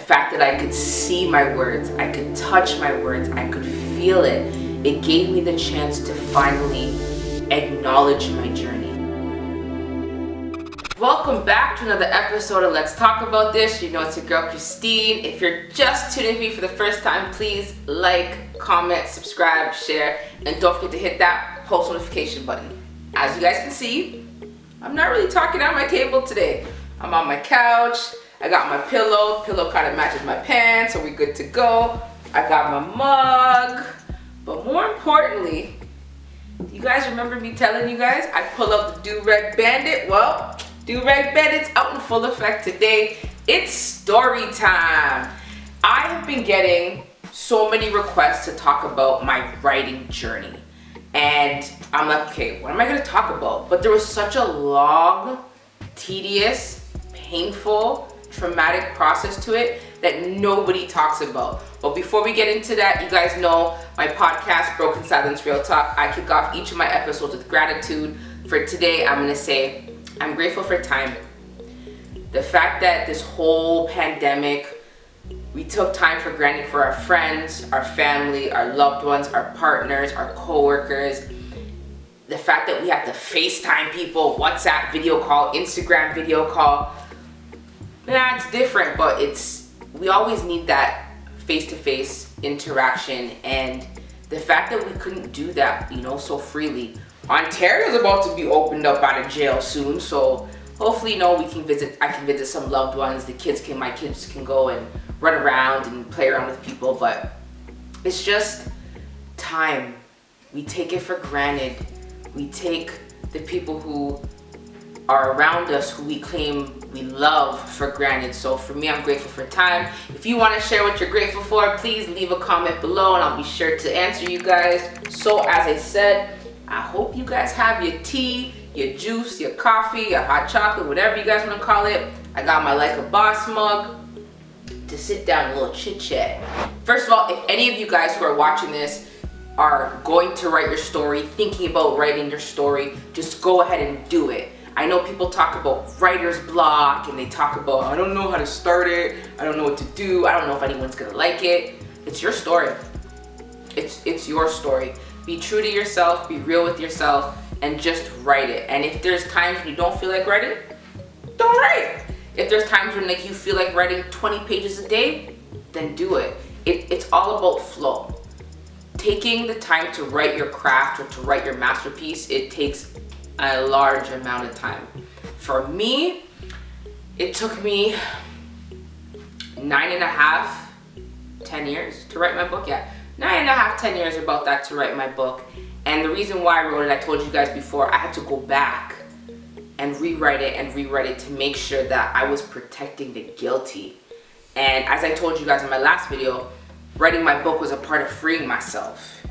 fact that I could see my words, I could touch my words, I could feel it, it gave me the chance to finally acknowledge my journey. Welcome back to another episode of Let's Talk About This. You know it's your girl Christene. If you're just tuning in me for the first time, please like, comment, subscribe, share, and don't forget to hit that post notification button. As you guys can see, I'm not really talking at my table today. I'm on my couch. I got my pillow. Pillow kind of matches my pants, so we're good to go. I got my mug. But more importantly, you guys remember me telling you guys I pull up the Do-Rag Bandit? Well, Do-Rag Bandit's out in full effect today. It's story time. I have been getting so many requests to talk about my writing journey. And I'm like, okay, what am I gonna talk about? But there was such a long, tedious, painful, traumatic process to it that nobody talks about. But before we get into that, you guys know my podcast, Broken Silence Real Talk. I kick off each of my episodes with gratitude. For today, I'm gonna say, I'm grateful for time. The fact that this whole pandemic, we took time for granted for our friends, our family, our loved ones, our partners, our co-workers. The fact that we have to FaceTime people, WhatsApp video call, Instagram video call. Yeah, it's different, but we always need that face-to-face interaction. And the fact that we couldn't do that, so freely. Ontario's about to be opened up out of jail soon, so hopefully, I can visit some loved ones. My kids can go and run around and play around with people, but it's just time. We take it for granted. We take the people who are around us, who we claim we love, for granted. So for me, I'm grateful for time. If you want to share what you're grateful for, please leave a comment below and I'll be sure to answer you guys. So as I said, I hope you guys have your tea, your juice, your coffee, your hot chocolate, whatever you guys want to call it. I got my Like a Boss mug to sit down and a little chit chat. First of all, if any of you guys who are watching this are going to write your story, thinking about writing your story, just go ahead and do it. I know people talk about writer's block and they talk about, I don't know how to start it, I don't know what to do, I don't know if anyone's gonna like it. It's your story. It's your story. Be true to yourself, be real with yourself, and just write it. And if there's times when you don't feel like writing, don't write. If there's times when you feel like writing 20 pages a day, then do it. It's all about flow. Taking the time to write your craft or to write your masterpiece, it takes a large amount of time. For me, it took me 9.5, 10 years to write my book. Yeah, 9.5, 10 years about that to write my book. And the reason why I wrote it, I told you guys before, I had to go back and rewrite it to make sure that I was protecting the guilty. And as I told you guys in my last video, writing my book was a part of freeing myself,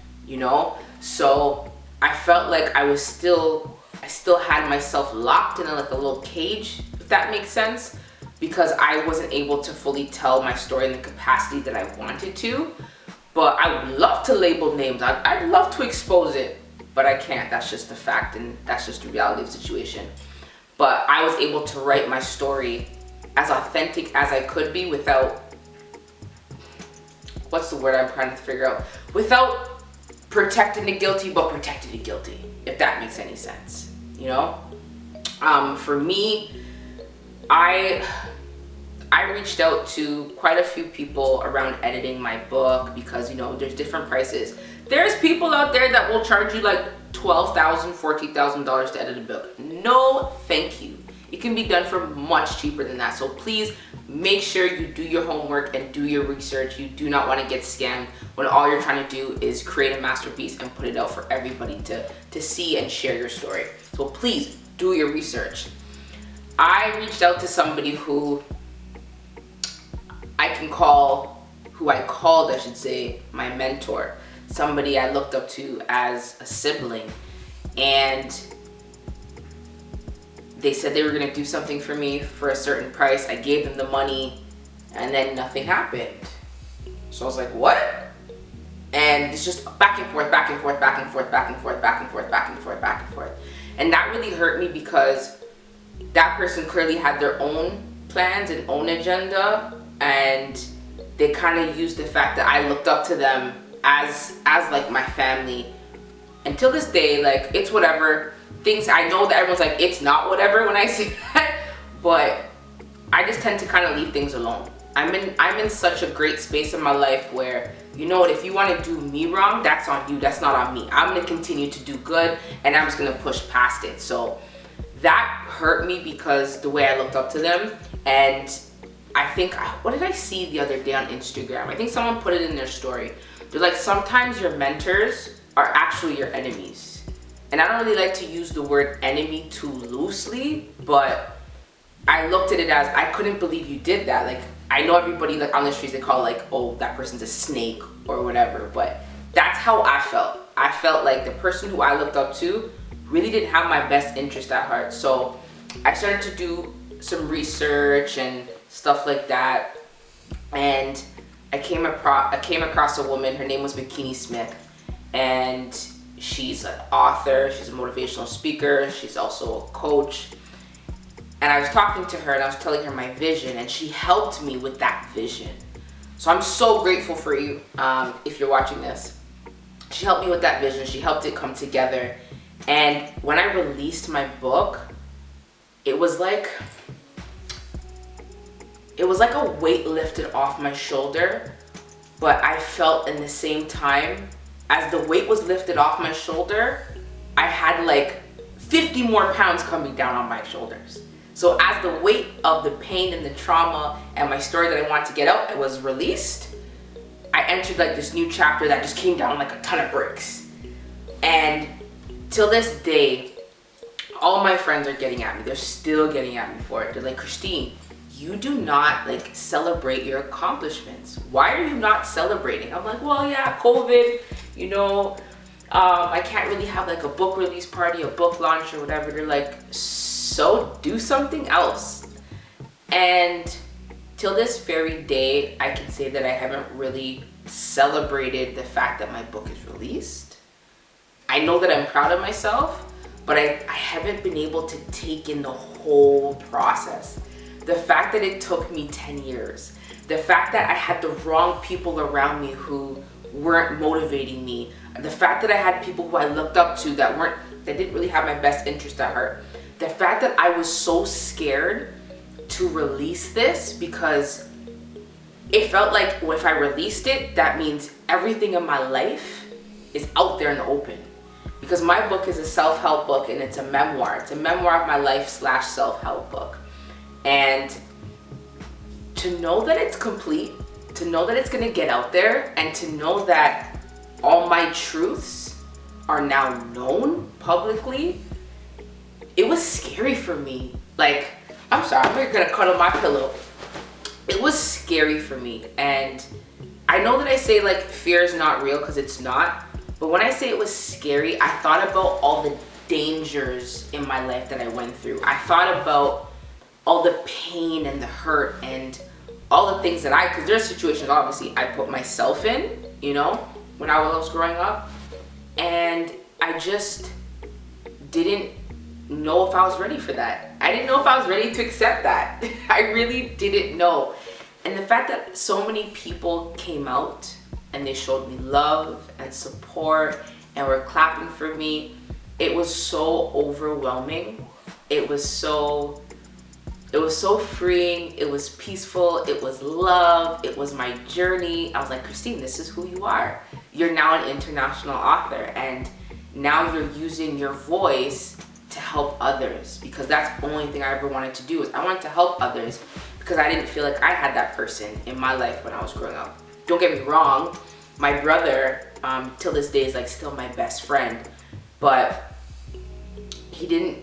So I felt like I still had myself locked in a little cage, if that makes sense, because I wasn't able to fully tell my story in the capacity that I wanted to. But I would love to label names. I'd love to expose it, but I can't. That's just the fact, and that's just the reality of the situation. But I was able to write my story as authentic as I could be without, what's the word I'm trying to figure out? Without protecting the guilty, but protecting the guilty, if that makes any sense, For me, I reached out to quite a few people around editing my book because, there's different prices. There's people out there that will charge you like $12,000, $14,000 to edit a book. No, thank you. It can be done for much cheaper than that. So please make sure you do your homework and do your research. You do not want to get scammed when all you're trying to do is create a masterpiece and put it out for everybody to see and share your story. So please do your research. I reached out to somebody who I called, I should say, my mentor. Somebody I looked up to as a sibling. And they said they were gonna do something for me for a certain price. I gave them the money and then nothing happened. So I was like, what? And it's just back and forth, back and forth, back and forth, back and forth, back and forth, back and forth, back and forth. And that really hurt me because that person clearly had their own plans and own agenda and they kind of used the fact that I looked up to them as like my family. Until this day, like, it's whatever. Things, I know that everyone's like, it's not whatever when I say that, but I just tend to kind of leave things alone. I'm in such a great space in my life where, you know what, if you want to do me wrong, that's on you, that's not on me. I'm going to continue to do good, and I'm just going to push past it. So that hurt me because the way I looked up to them. And I think, what did I see the other day on Instagram? I think someone put it in their story. They're like, sometimes your mentors are actually your enemies. And I don't really like to use the word enemy too loosely, but I looked at it as, I couldn't believe you did that. Like, I know everybody, like, on the streets, they call, like, oh, that person's a snake or whatever, but that's how I felt. I felt like the person who I looked up to really didn't have my best interest at heart. So I started to do some research and stuff like that, and I came across a woman. Her name was Bikini Smith, and she's an author, she's a motivational speaker, she's also a coach. And I was talking to her and I was telling her my vision, and she helped me with that vision. So I'm so grateful for you, if you're watching this. She helped me with that vision. She helped it come together. And when I released my book, it was like a weight lifted off my shoulder, but I felt in the same time, as the weight was lifted off my shoulder, I had like 50 more pounds coming down on my shoulders. So as the weight of the pain and the trauma and my story that I wanted to get out was released, I entered like this new chapter that just came down like a ton of bricks. And till this day, all my friends are getting at me. They're still getting at me for it. They're like, Christene, you do not like celebrate your accomplishments. Why are you not celebrating? I'm like, well, yeah, COVID, you know, I can't really have like a book release party, a book launch or whatever. They're like, so do something else. And till this very day, I can say that I haven't really celebrated the fact that my book is released. I know that I'm proud of myself, but I haven't been able to take in the whole process. The fact that it took me 10 years, the fact that I had the wrong people around me who weren't motivating me, the fact that I had people who I looked up to that didn't really have my best interest at heart, the fact that I was so scared to release this because it felt like if I released it, that means everything in my life is out there in the open. Because my book is a self-help book and it's a memoir. It's a memoir of my life / self-help book. And to know that it's complete, to know that it's gonna get out there, and to know that all my truths are now known publicly, it was scary for me. Like, I'm sorry, I'm gonna cuddle my pillow. It was scary for me. And I know that I say like fear is not real, because it's not. But when I say it was scary, I thought about all the dangers in my life that I went through. I thought about all the pain and the hurt and all the things that because there's situations obviously I put myself in, you know, when I was growing up. And I just didn't know if I was ready for that. I didn't know if I was ready to accept that. I really didn't know. And the fact that so many people came out and they showed me love and support and were clapping for me, it was so overwhelming. It was so freeing. It was peaceful. It was love. It was my journey. I was like, Christene, this is who you are. You're now an international author, and now you're using your voice to help others, because that's the only thing I ever wanted to do. Is I wanted to help others because I didn't feel like I had that person in my life when I was growing up. Don't get me wrong, my brother till this day is like still my best friend, but he didn't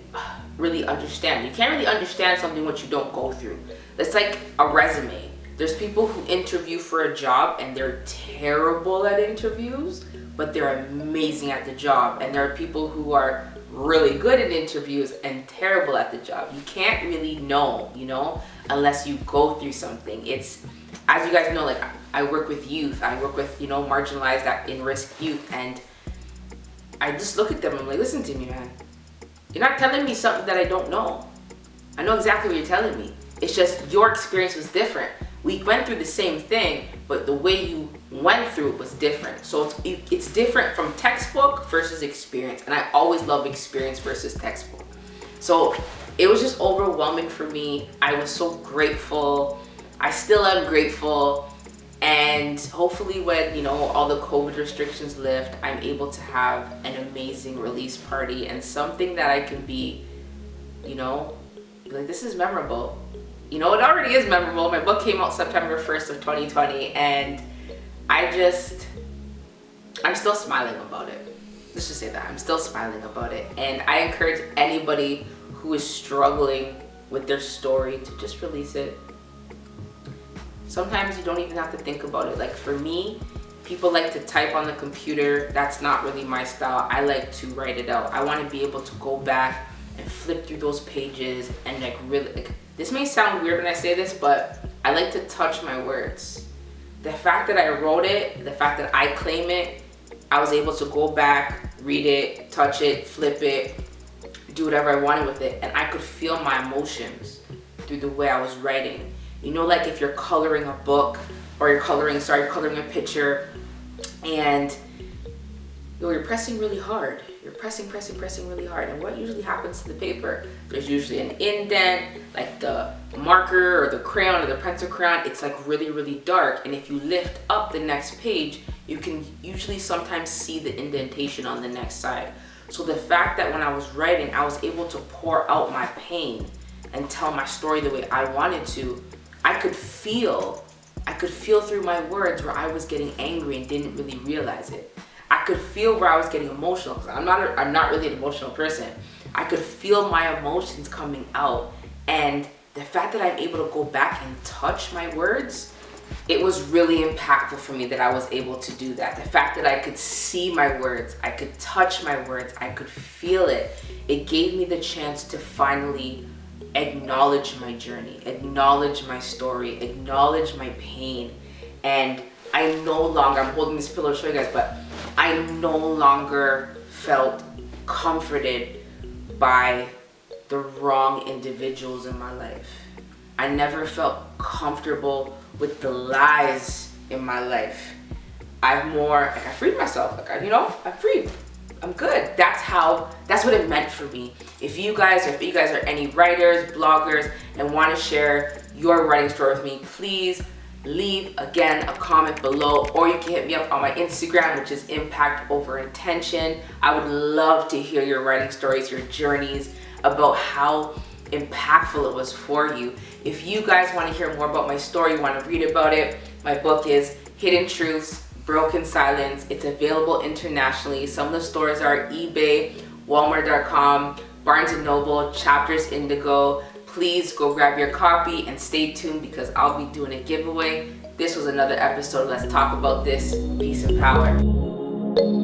really understand. You can't really understand something what you don't go through. It's like a resume. There's people who interview for a job and they're terrible at interviews, but they're amazing at the job. And there are people who are really good at interviews and terrible at the job. You can't really know, you know, unless you go through something. It's, as you guys know, like I work with youth. I work with, you know, marginalized at in-risk youth, and I just look at them and I'm like, listen to me, man. You're not telling me something that I don't know. I know exactly what you're telling me. It's just your experience was different. We went through the same thing, but the way you went through it was different. So it's different from textbook versus experience. And I always love experience versus textbook. So it was just overwhelming for me. I was so grateful. I still am grateful. And hopefully when, you know, all the COVID restrictions lift, I'm able to have an amazing release party and something that I can be, you know, like, this is memorable. You know, it already is memorable. My book came out September 1st of 2020, and I'm still smiling about it. Let's just say that. I'm still smiling about it. And I encourage anybody who is struggling with their story to just release it. Sometimes you don't even have to think about it. Like for me, people like to type on the computer. That's not really my style. I like to write it out. I want to be able to go back and flip through those pages and like really, like, this may sound weird when I say this, but I like to touch my words. The fact that I wrote it, the fact that I claim it, I was able to go back, read it, touch it, flip it, do whatever I wanted with it, and I could feel my emotions through the way I was writing. You know, like if you're coloring a book or you're coloring a picture, and you're pressing really hard. You're pressing really hard. And what usually happens to the paper? There's usually an indent, like the marker or the crayon or the pencil crayon, it's like really, really dark. And if you lift up the next page, you can usually sometimes see the indentation on the next side. So the fact that when I was writing, I was able to pour out my pain and tell my story the way I wanted to, I could feel through my words where I was getting angry and didn't really realize it. I could feel where I was getting emotional, because I'm not really an emotional person. I could feel my emotions coming out, and the fact that I'm able to go back and touch my words, it was really impactful for me that I was able to do that. The fact that I could see my words, I could touch my words, I could feel it. It gave me the chance to finally acknowledge my journey, acknowledge my story, acknowledge my pain. And I no longer, I'm holding this pillow to show you guys, but I no longer felt comforted by the wrong individuals in my life. I never felt comfortable with the lies in my life. I freed myself. I'm free. I'm good. That's what it meant for me. If you guys are any writers, bloggers, and want to share your writing story with me, please leave again a comment below, or you can hit me up on my Instagram, which is Impact Over Intention. I would love to hear your writing stories, your journeys, about how impactful it was for you. If you guys want to hear more about my story, want to read about it, my book is Hidden Truths, Broken Silence. It's available internationally. Some of the stores are eBay, Walmart.com, Barnes & Noble, Chapters Indigo. Please go grab your copy and stay tuned, because I'll be doing a giveaway. This was another episode. Let's talk about this. Peace and power.